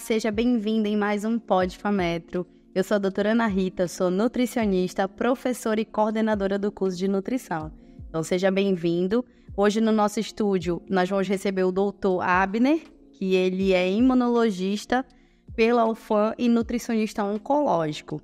seja bem-vinda em mais um Pod Fametro. Eu sou a doutora Ana Rita, sou nutricionista, professora e coordenadora do curso de nutrição. Então seja bem-vindo. Hoje no nosso estúdio nós vamos receber o doutor Abner, que ele é imunologista pela UFAM e nutricionista oncológico.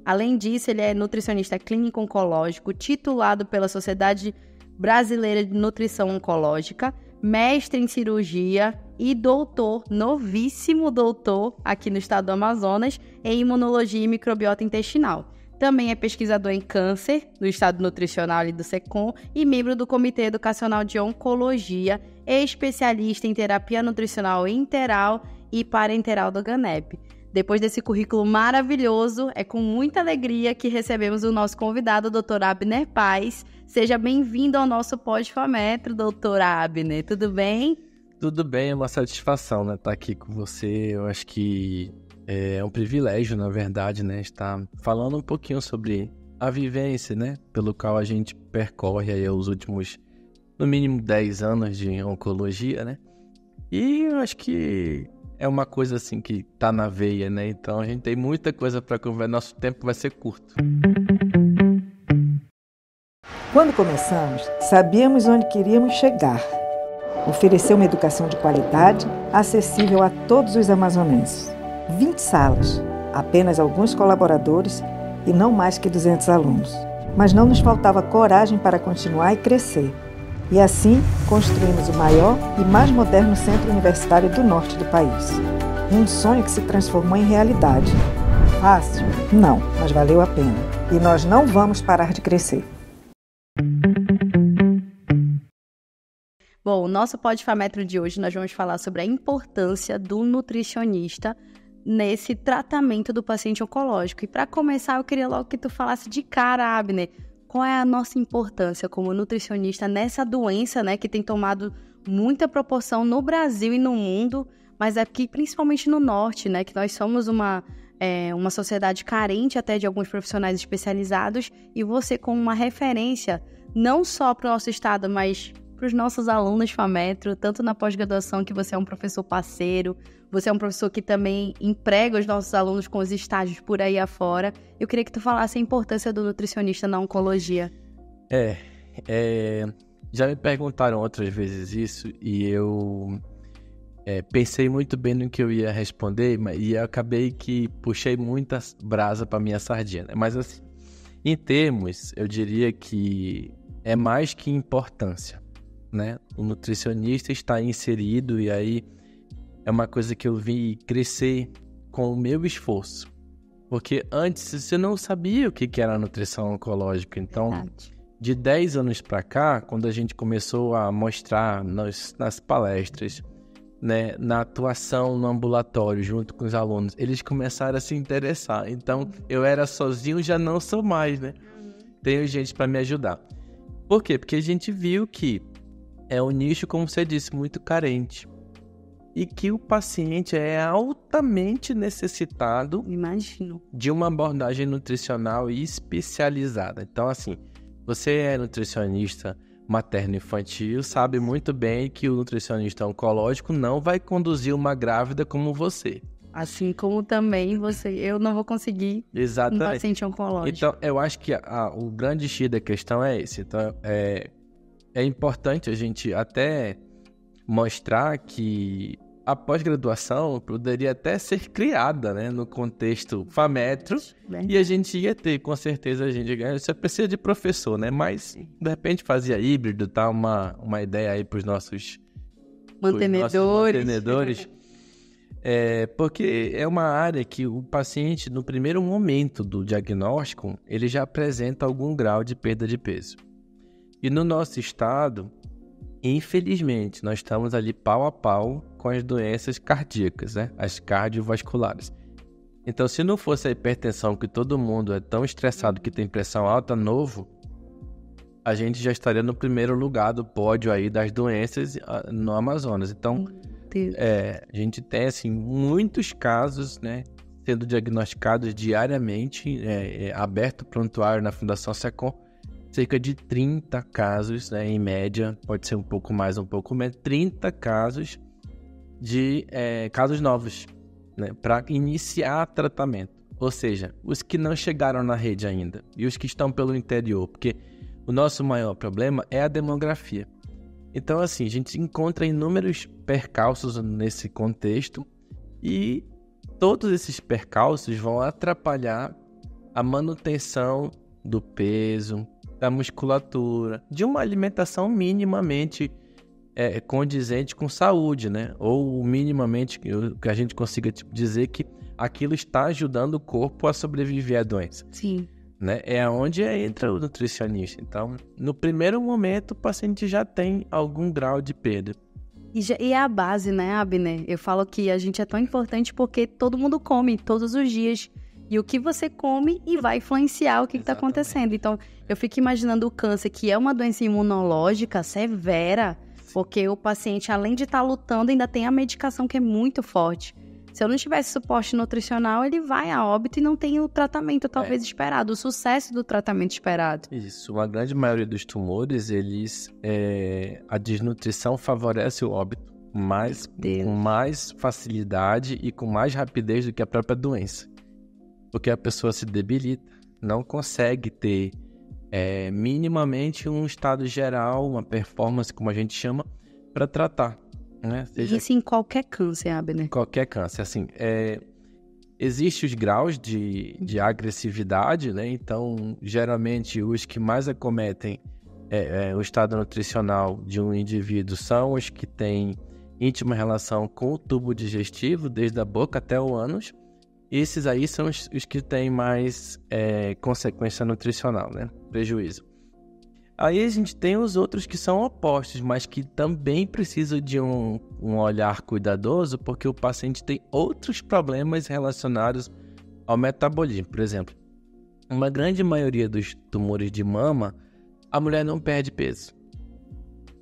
Além disso, ele é nutricionista clínico oncológico, titulado pela Sociedade Brasileira de Nutrição Oncológica, mestre em cirurgia e doutor, novíssimo doutor, aqui no estado do Amazonas, em imunologia e microbiota intestinal. Também é pesquisador em câncer, do Estado Nutricional e do SECOM, e membro do Comitê Educacional de Oncologia, especialista em terapia nutricional interal e parenteral do GANEP. Depois desse currículo maravilhoso, é com muita alegria que recebemos o nosso convidado, o Dr. Abner Paz. Seja bem-vindo ao nosso Pod Fametro, Dr. Abner. Tudo bem? Tudo bem, é uma satisfação, né, estar aqui com você. Eu acho que é um privilégio, na verdade, né, estar falando um pouquinho sobre a vivência, né, pelo qual a gente percorre aí os últimos, no mínimo, 10 anos de oncologia, né? E eu acho que é uma coisa assim que tá na veia, né? Então a gente tem muita coisa para conversar, nosso tempo vai ser curto. Quando começamos, sabíamos onde queríamos chegar. Oferecer uma educação de qualidade, acessível a todos os amazonenses. 20 salas, apenas alguns colaboradores e não mais que 200 alunos. Mas não nos faltava coragem para continuar e crescer. E assim, construímos o maior e mais moderno centro universitário do norte do país. Um sonho que se transformou em realidade. Fácil? Não, mas valeu a pena. E nós não vamos parar de crescer. Bom, o nosso Pod Fametro de hoje nós vamos falar sobre a importância do nutricionista nesse tratamento do paciente oncológico. E para começar, eu queria logo que tu falasse de cara, Abner, qual é a nossa importância como nutricionista nessa doença, né, que tem tomado muita proporção no Brasil e no mundo, mas aqui principalmente no norte, né, que nós somos uma sociedade carente até de alguns profissionais especializados, e você como uma referência, não só para o nosso estado, mas para os nossos alunos Fametro, tanto na pós-graduação, que você é um professor parceiro, você é um professor que também emprega os nossos alunos com os estágios por aí afora. Eu queria que tu falasse a importância do nutricionista na oncologia. Já me perguntaram outras vezes isso e eu pensei muito bem no que eu ia responder, e eu acabei que puxei muita brasa para minha sardinha, né? Mas assim, em termos, eu diria que é mais que importância, né? O nutricionista está inserido, e aí é uma coisa que eu vi crescer com o meu esforço. Porque antes você não sabia o que era nutrição oncológica. Então, verdade, de 10 anos para cá, quando a gente começou a mostrar nas palestras, né, na atuação no ambulatório junto com os alunos, eles começaram a se interessar. Então, eu era sozinho, já não sou mais, né? Tenho gente para me ajudar. Por quê? Porque a gente viu que é um nicho, como você disse, muito carente. E que o paciente é altamente necessitado, imagino, de uma abordagem nutricional especializada. Então, assim, você é nutricionista materno-infantil, sabe muito bem que o nutricionista oncológico não vai conduzir uma grávida como você. Assim como também eu não vou conseguir. Exatamente. Um paciente oncológico. Então, eu acho que o grande X da questão é esse. Então, é importante a gente até mostrar que a pós-graduação poderia até ser criada, né, no contexto Fametro, e a gente ia ter, com certeza, você precisa de professor, né, mas de repente fazia híbrido, tá, uma ideia aí para os nossos mantenedores. Porque é uma área que o paciente, no primeiro momento do diagnóstico, ele já apresenta algum grau de perda de peso. E no nosso estado, infelizmente, nós estamos ali pau a pau com as doenças cardíacas, né? As cardiovasculares. Então, se não fosse a hipertensão, que todo mundo é tão estressado que tem pressão alta novo, a gente já estaria no primeiro lugar do pódio aí das doenças no Amazonas. Então, a gente tem assim, muitos casos, né, sendo diagnosticados diariamente, aberto prontuário na Fundação SECOM, cerca de 30 casos, né, em média, pode ser um pouco mais, um pouco menos, 30 casos de casos novos. né, para iniciar tratamento. Ou seja, os que não chegaram na rede ainda e os que estão pelo interior, porque o nosso maior problema é a demografia. Então, assim, a gente encontra inúmeros percalços nesse contexto e todos esses percalços vão atrapalhar a manutenção do peso, da musculatura, de uma alimentação minimamente condizente com saúde, né? Ou minimamente que a gente consiga dizer que aquilo está ajudando o corpo a sobreviver à doença. Sim. Né? É onde entra o nutricionista. Então, no primeiro momento, o paciente já tem algum grau de perda. E é a base, né, Abner? Eu falo que a gente é tão importante porque todo mundo come todos os dias. E o que você come e vai influenciar o que está acontecendo. Então, eu fico imaginando o câncer, que é uma doença imunológica severa, porque o paciente, além de estar lutando, ainda tem a medicação que é muito forte. Se eu não tivesse suporte nutricional, ele vai a óbito e não tem o tratamento talvez esperado, o sucesso do tratamento esperado. Isso, uma grande maioria dos tumores, a desnutrição favorece o óbito com mais facilidade e com mais rapidez do que a própria doença. Porque a pessoa se debilita, não consegue ter minimamente um estado geral, uma performance, como a gente chama, para tratar. Né? Isso em qualquer câncer, Abner. Qualquer câncer, assim, existem os graus de agressividade, né? Então, geralmente, os que mais acometem o estado nutricional de um indivíduo são os que têm íntima relação com o tubo digestivo, desde a boca até o ânus. Esses aí são os que têm mais consequência nutricional, né? Prejuízo. Aí a gente tem os outros que são opostos, mas que também precisam de um olhar cuidadoso, porque o paciente tem outros problemas relacionados ao metabolismo. Por exemplo, uma grande maioria dos tumores de mama, a mulher não perde peso.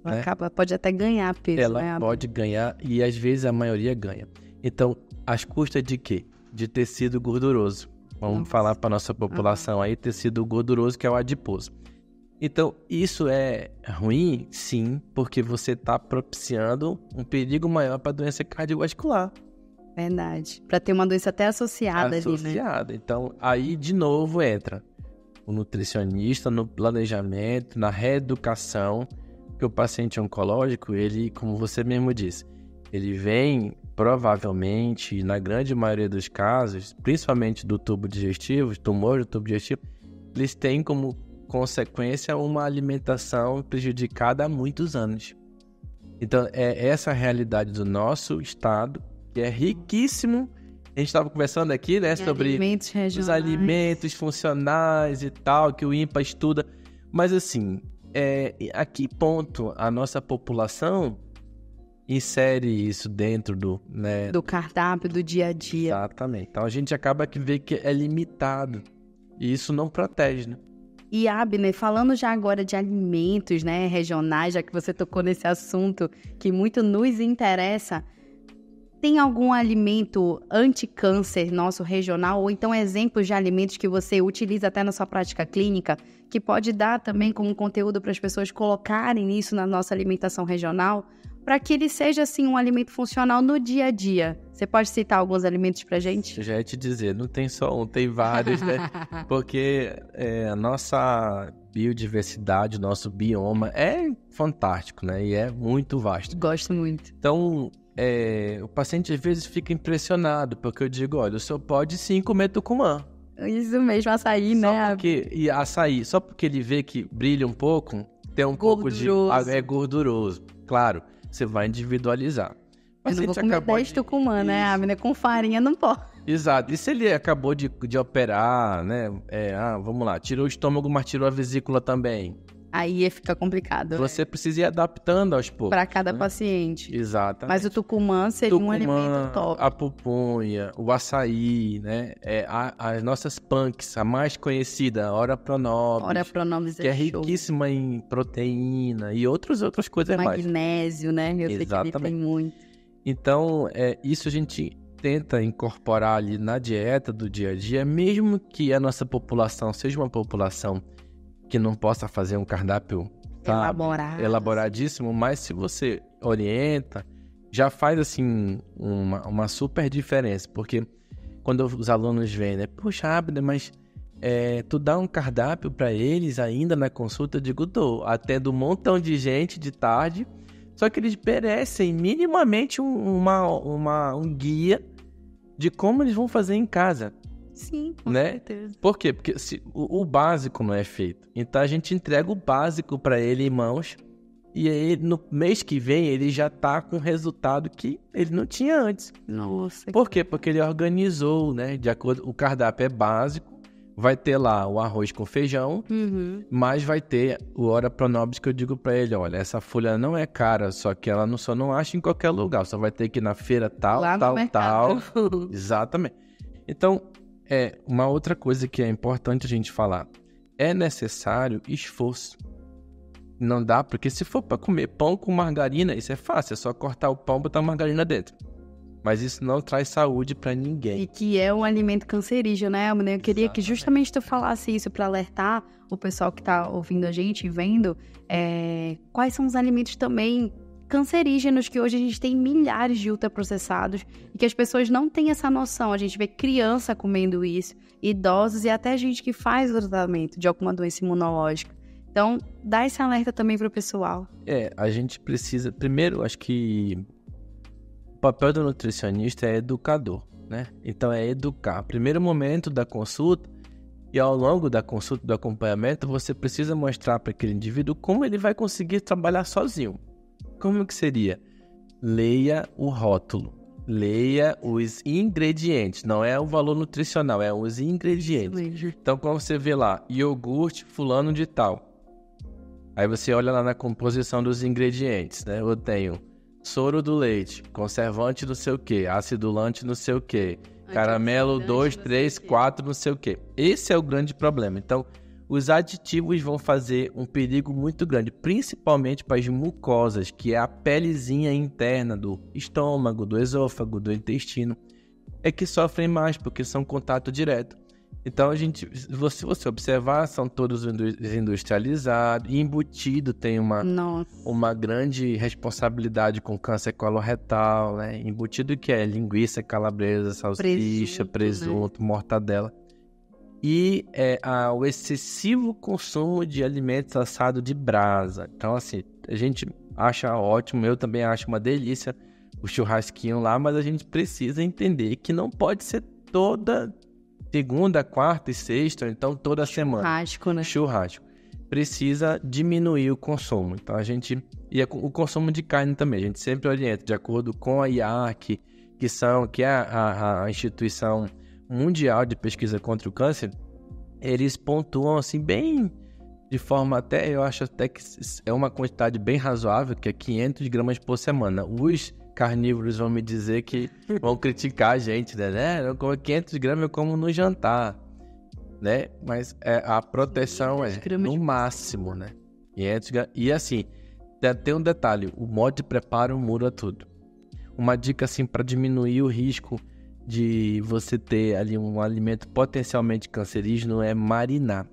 Né? Pode até ganhar peso. Ela pode ganhar e às vezes a maioria ganha. Então, às custas de quê? De tecido gorduroso. Vamos falar para a nossa população aí, tecido gorduroso que é o adiposo. Então, isso é ruim, sim, porque você está propiciando um perigo maior para a doença cardiovascular. Verdade. Para ter uma doença até associada ali, né? Então, aí de novo entra o nutricionista no planejamento, na reeducação, que o paciente oncológico, ele, como você mesmo disse, ele vem provavelmente, na grande maioria dos casos, principalmente do tubo digestivo, tumor do tubo digestivo, eles têm como consequência uma alimentação prejudicada há muitos anos. Então, é essa a realidade do nosso estado, que é riquíssimo. A gente estava conversando aqui, né, sobre os alimentos funcionais e tal, que o INPA estuda. Mas, assim, a que ponto a nossa população insere isso dentro do cardápio, do dia a dia? Exatamente. Então, a gente acaba que vê que é limitado. E isso não protege, né? E, Abner, falando já agora de alimentos, né, regionais, já que você tocou nesse assunto que muito nos interessa, tem algum alimento anti-câncer nosso regional, ou então exemplos de alimentos que você utiliza até na sua prática clínica, que pode dar também como conteúdo para as pessoas colocarem isso na nossa alimentação regional, para que ele seja, assim, um alimento funcional no dia a dia? Você pode citar alguns alimentos pra gente? Eu já ia te dizer, não tem só um, tem vários, né? Porque a nossa biodiversidade, o nosso bioma é fantástico, né? E é muito vasto. Gosto muito. Então, o paciente às vezes fica impressionado, porque eu digo, olha, o senhor pode sim comer tucumã. Isso mesmo, açaí, né? E açaí, só porque ele vê que brilha um pouco, tem um pouco de... É gorduroso, claro. Você vai individualizar. Eu não vou comer 10 tucumã, né, Abner? Com farinha não pode. Exato. E se ele acabou de operar, né? Vamos lá, tirou o estômago, mas tirou a vesícula também. Aí fica complicado. Você precisa ir adaptando aos poucos. Para cada paciente. Exatamente. Mas o tucumã seria um alimento top. A pupunha, o açaí, né? As nossas punks, a mais conhecida, a Ora Pronobis. Ora Pronobis que é riquíssima em proteína e outras coisas mais. Magnésio, né? Eu sei que ele tem muito. Então, isso a gente tenta incorporar ali na dieta do dia a dia, mesmo que a nossa população seja uma população que não possa fazer um cardápio elaboradíssimo, mas se você orienta já faz, assim, uma super diferença. Porque quando os alunos vêm, né? Poxa, Abner, mas tu dá um cardápio para eles ainda na consulta? Eu digo, dou. Atendo um montão de gente de tarde, só que eles merecem minimamente um guia de como eles vão fazer em casa. Sim, com né? certeza. Por quê? Porque o básico não é feito. Então a gente entrega o básico para ele em mãos e aí no mês que vem ele já tá com resultado que ele não tinha antes. Nossa. Por quê? Porque ele organizou, né? De acordo, o cardápio é básico, vai ter lá o arroz com feijão, mas vai ter o Ora Pronobis que eu digo para ele, olha, essa folha não é cara, só que ela só não acha em qualquer lugar, só vai ter que ir na feira tal, Lá no tal, mercado. tal. Exatamente. Então, uma outra coisa que é importante a gente falar. É necessário esforço. Não dá, porque se for para comer pão com margarina, isso é fácil. É só cortar o pão e botar margarina dentro. Mas isso não traz saúde para ninguém. E que é um alimento cancerígeno, né, Abner? Eu queria que justamente tu falasse isso para alertar o pessoal que tá ouvindo a gente e vendo quais são os alimentos também cancerígenos, que hoje a gente tem milhares de ultraprocessados e que as pessoas não têm essa noção. A gente vê criança comendo isso, idosos e até gente que faz o tratamento de alguma doença imunológica. Então, dá esse alerta também para o pessoal. A gente precisa... Primeiro, acho que o papel do nutricionista é educador, né? Então, é educar. Primeiro momento da consulta e ao longo da consulta, do acompanhamento, você precisa mostrar para aquele indivíduo como ele vai conseguir trabalhar sozinho. Como que seria? Leia o rótulo, leia os ingredientes, não é o valor nutricional, é os ingredientes. Então, quando você vê lá, iogurte fulano de tal, aí você olha lá na composição dos ingredientes, né? Eu tenho soro do leite, conservante não sei o que, acidulante não sei o que, caramelo 2, 3, 4 não sei o que. Esse é o grande problema. Então, os aditivos vão fazer um perigo muito grande, principalmente para as mucosas, que é a pelezinha interna do estômago, do esôfago, do intestino, é que sofrem mais, porque são contato direto. Então, se você observar, são todos industrializados, e embutido tem uma grande responsabilidade com câncer coloretal, né? Embutido que é linguiça, calabresa, salsicha, presunto, né? Mortadela. E o excessivo consumo de alimentos assados de brasa. Então, assim, a gente acha ótimo, eu também acho uma delícia o churrasquinho lá, mas a gente precisa entender que não pode ser toda segunda, quarta e sexta, ou então toda semana. Churrasco, né? Churrasco. Precisa diminuir o consumo. Então, e o consumo de carne também, a gente sempre orienta, de acordo com a IARC, que é a instituição mundial de pesquisa contra o câncer, eles pontuam assim bem de forma até, eu acho até que é uma quantidade bem razoável, que é 500 gramas por semana. Os carnívoros vão me dizer que vão criticar a gente, né? Eu como 500 gramas, eu como no jantar, né? Mas a proteção no máximo, né? 500 gramas. E assim, tem um detalhe, o modo de preparo muda tudo. Uma dica assim para diminuir o risco de você ter ali um alimento potencialmente cancerígeno é marinar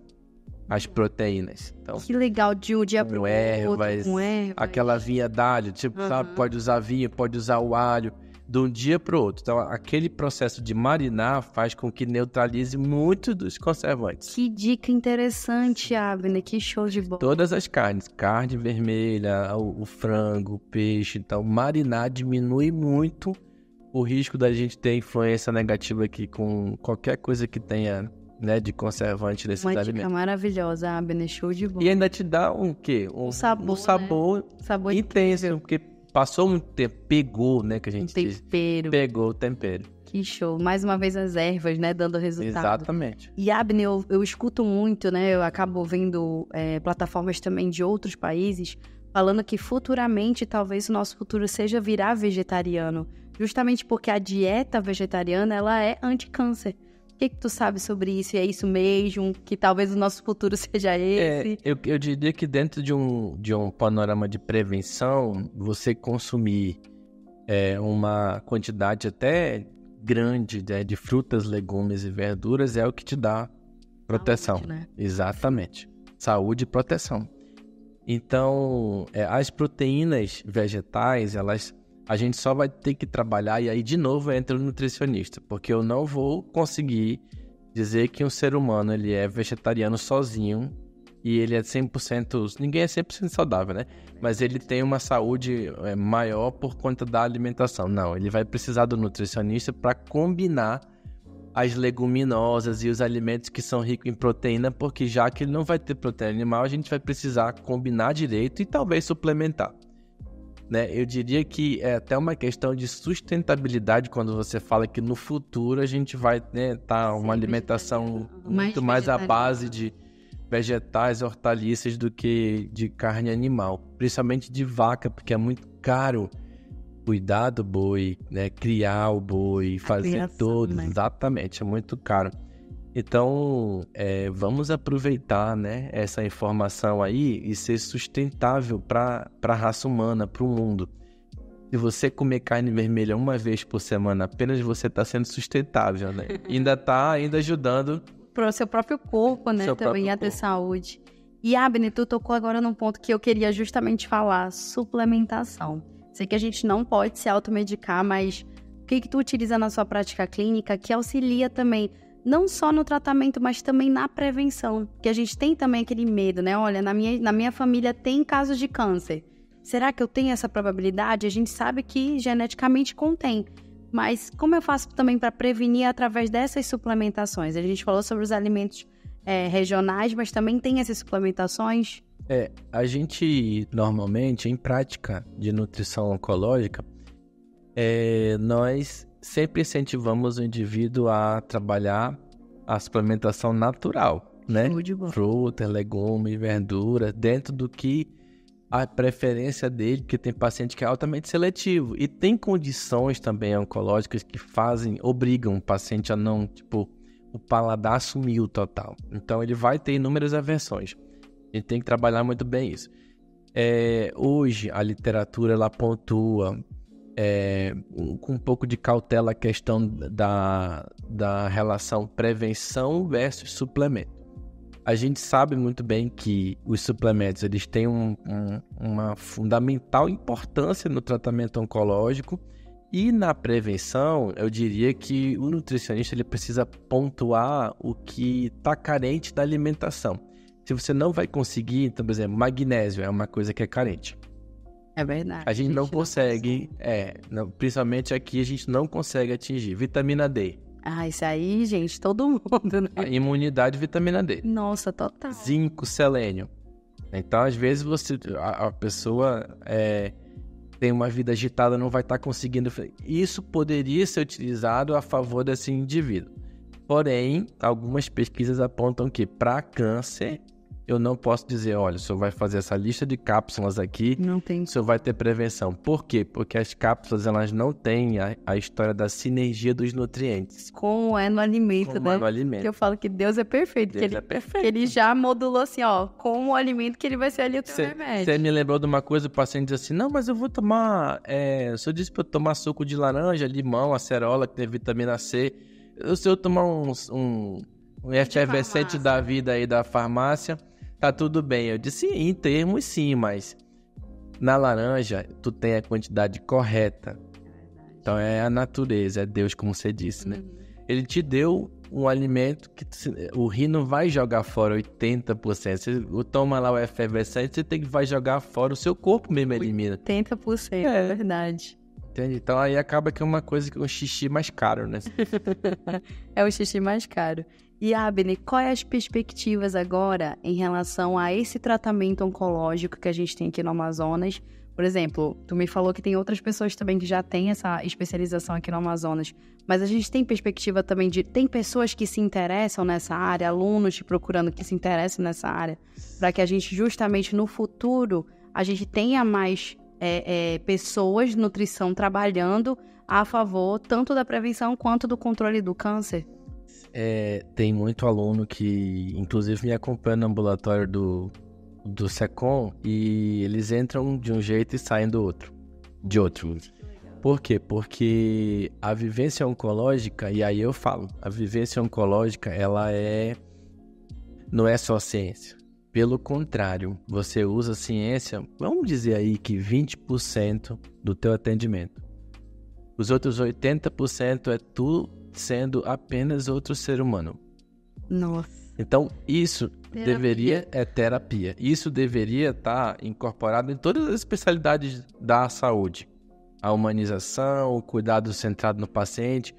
as proteínas. Então, que legal, de um dia para o outro, com ervas. Aquela vinha d'alho, tipo, sabe, pode usar vinho, pode usar o alho, de um dia para o outro. Então, aquele processo de marinar faz com que neutralize muito dos conservantes. Que dica interessante, Abner, que show de bola. Todas as carnes, carne vermelha, o frango, o peixe, então marinar diminui muito o risco da gente ter influência negativa aqui com qualquer coisa que tenha, né, de conservante nesse alimento. Uma dica maravilhosa, Abner, show de bola. E ainda te dá um quê? Um sabor, né? Sabor intenso, incrível. Porque passou muito tempo, pegou, né, que a gente diz. Tempero. Pegou o tempero. Que show. Mais uma vez as ervas, né, dando resultado. Exatamente. E, Abner, eu escuto muito, né, eu acabo vendo plataformas também de outros países falando que futuramente, talvez o nosso futuro seja virar vegetariano. Justamente porque a dieta vegetariana, ela é anti-câncer. O que tu sabe sobre isso? E é isso mesmo? Que talvez o nosso futuro seja esse? Eu diria que dentro de um panorama de prevenção, você consumir uma quantidade até grande de frutas, legumes e verduras é o que te dá proteção. Saúde, né? Exatamente. Saúde e proteção. Então, as proteínas vegetais, elas a gente só vai ter que trabalhar, e aí de novo entra o nutricionista, porque eu não vou conseguir dizer que um ser humano ele é vegetariano sozinho e ele é 100%, ninguém é 100% saudável, né? Mas ele tem uma saúde maior por conta da alimentação. Não, ele vai precisar do nutricionista para combinar as leguminosas e os alimentos que são ricos em proteína, porque já que ele não vai ter proteína animal, a gente vai precisar combinar direito e talvez suplementar. Né? Eu diria que é até uma questão de sustentabilidade quando você fala que no futuro a gente vai tá uma alimentação muito mais à base de vegetais, hortaliças do que de carne animal, principalmente de vaca, porque é muito caro cuidar do boi, né? Criar o boi, fazer tudo, né? Exatamente, é muito caro. Então, vamos aproveitar, né, essa informação aí e ser sustentável para a raça humana, para o mundo. Se você comer carne vermelha uma vez por semana, apenas você está sendo sustentável, né? Ainda ajudando para o seu próprio corpo, né? Também a ter saúde. E, Abner, tu tocou agora num ponto que eu queria justamente falar, suplementação. Sei que a gente não pode se automedicar, mas o que tu utiliza na sua prática clínica que auxilia também, não só no tratamento, mas também na prevenção? Que a gente tem também aquele medo, né? Olha, na minha família tem casos de câncer. Será que eu tenho essa probabilidade? A gente sabe que geneticamente contém. Mas como eu faço também para prevenir através dessas suplementações? A gente falou sobre os alimentos regionais, mas também tem essas suplementações? A gente normalmente, em prática de nutrição oncológica, nós sempre incentivamos o indivíduo a trabalhar a suplementação natural, né? Fruta, legume, verdura, dentro do que a preferência dele, porque tem paciente que é altamente seletivo. E tem condições também oncológicas que obrigam o paciente a não, o paladar sumiu total. Então ele vai ter inúmeras aversões. A gente tem que trabalhar muito bem isso. Hoje a literatura ela pontua com um pouco de cautela a questão da relação prevenção versus suplemento. A gente sabe muito bem que os suplementos eles têm uma fundamental importância no tratamento oncológico e na prevenção. Eu diria que o nutricionista ele precisa pontuar o que está carente da alimentação. Se você não vai conseguir, então, por exemplo, magnésio é uma coisa que é carente. É verdade. A gente não consegue, principalmente aqui a gente não consegue atingir. Vitamina D. Isso aí, gente, todo mundo, né? A imunidade, vitamina D. Nossa, total. Zinco, selênio. Então, às vezes, a pessoa tem uma vida agitada, não vai estar conseguindo... Isso poderia ser utilizado a favor desse indivíduo. Porém, algumas pesquisas apontam que para câncer, eu não posso dizer, olha, o senhor vai fazer essa lista de cápsulas aqui, não tem. O senhor vai ter prevenção. Por quê? Porque as cápsulas, elas não têm a história da sinergia dos nutrientes. Como é no alimento, como é no alimento. Que eu falo que Deus é perfeito. Deus é perfeito. Que ele já modulou assim, como o alimento que ele vai ser ali o teu remédio. Você me lembrou de uma coisa, o paciente diz assim, não, mas eu vou tomar, o senhor disse para eu tomar suco de laranja, limão, acerola, que tem vitamina C. Se eu tomar um efervescente da vida aí da farmácia, tá tudo bem. Eu disse, em termos sim, mas na laranja tu tem a quantidade correta. Então é a natureza, é Deus, como você disse, né? Ele te deu um alimento que o rim não vai jogar fora 80%. Você toma lá o efervescente, você vai jogar fora, o seu corpo mesmo elimina. 80%, é verdade. Entende? Então aí acaba que é uma coisa que é um xixi mais caro, né? É o xixi mais caro. E, Abner, quais as perspectivas agora em relação a esse tratamento oncológico que a gente tem aqui no Amazonas? Por exemplo, tu me falou que tem outras pessoas também que já têm essa especialização aqui no Amazonas, mas a gente tem perspectiva também tem pessoas que se interessam nessa área, alunos te procurando que se interessam nessa área, para que a gente justamente no futuro, a gente tenha mais pessoas de nutrição trabalhando a favor tanto da prevenção quanto do controle do câncer? Tem muito aluno que, inclusive, me acompanha no ambulatório do SECOM e eles entram de um jeito e saem de outro. Por quê? Porque a vivência oncológica, e aí eu falo, a vivência oncológica, ela não é só ciência. Pelo contrário, você usa a ciência, vamos dizer aí que 20% do teu atendimento. Os outros 80% é tu sendo apenas outro ser humano. Nossa. Então, isso Terapia. é terapia. Isso deveria estar incorporado em todas as especialidades da saúde. A humanização, o cuidado centrado no paciente,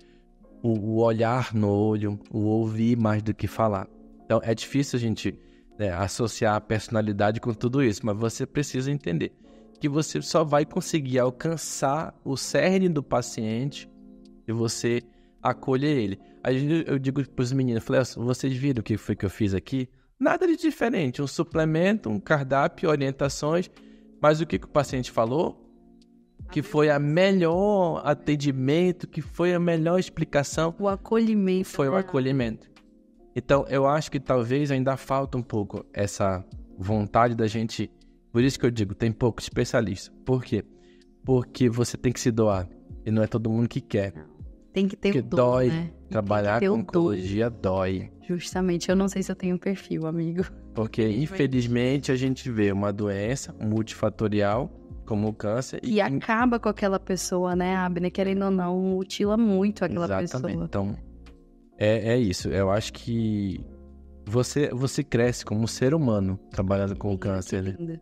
o olhar no olho, o ouvir mais do que falar. Então, é difícil a gente associar a personalidade com tudo isso, mas você precisa entender que você só vai conseguir alcançar o cerne do paciente e você acolher ele. Aí eu digo para os meninos, falei, vocês viram o que foi que eu fiz aqui? Nada de diferente, um suplemento, um cardápio, orientações, mas o que o paciente falou? Que foi a melhor atendimento, que foi a melhor explicação. O acolhimento. Foi o acolhimento. Então, eu acho que talvez ainda falta um pouco essa vontade da gente. Por isso que eu digo, tem pouco especialista. Por quê? Porque você tem que se doar. E não é todo mundo que quer. Tem que ter porque o dom, dói. né? Trabalhar com oncologia dói. Justamente, eu não sei se eu tenho perfil, amigo. Porque, infelizmente, a gente vê uma doença multifatorial, como o câncer. E acaba com aquela pessoa, né, Abner? Querendo ou não, mutila muito aquela Exatamente. pessoa. Então, é isso. Eu acho que você cresce como ser humano trabalhando com o câncer. Né?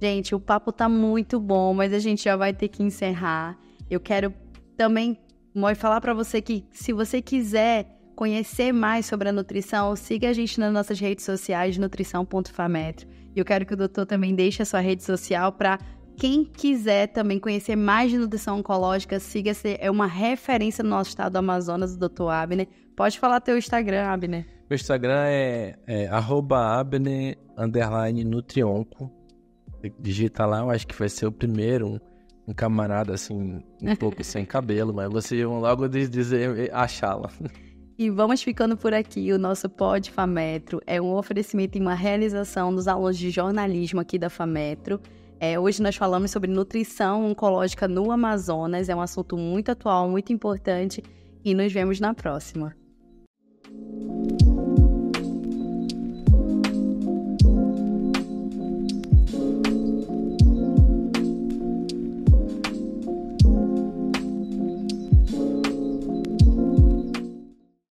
Gente, o papo tá muito bom, mas a gente já vai ter que encerrar. Eu quero também falar pra você que, se você quiser conhecer mais sobre a nutrição, siga a gente nas nossas redes sociais, nutrição.fametro. E eu quero que o doutor também deixe a sua rede social para quem quiser também conhecer mais de nutrição oncológica, siga-se, é uma referência no nosso estado do Amazonas, o doutor Abner. Pode falar teu Instagram, Abner. Meu Instagram é @Abner_Nutrionco. Digita lá, eu acho que vai ser o primeiro, um camarada assim, um pouco sem cabelo, mas vocês vão logo dizer achá-la. E vamos ficando por aqui. O nosso Pod Fametro é um oferecimento e uma realização dos alunos de jornalismo aqui da Fametro. Hoje nós falamos sobre nutrição oncológica no Amazonas. É um assunto muito atual, muito importante. E nos vemos na próxima.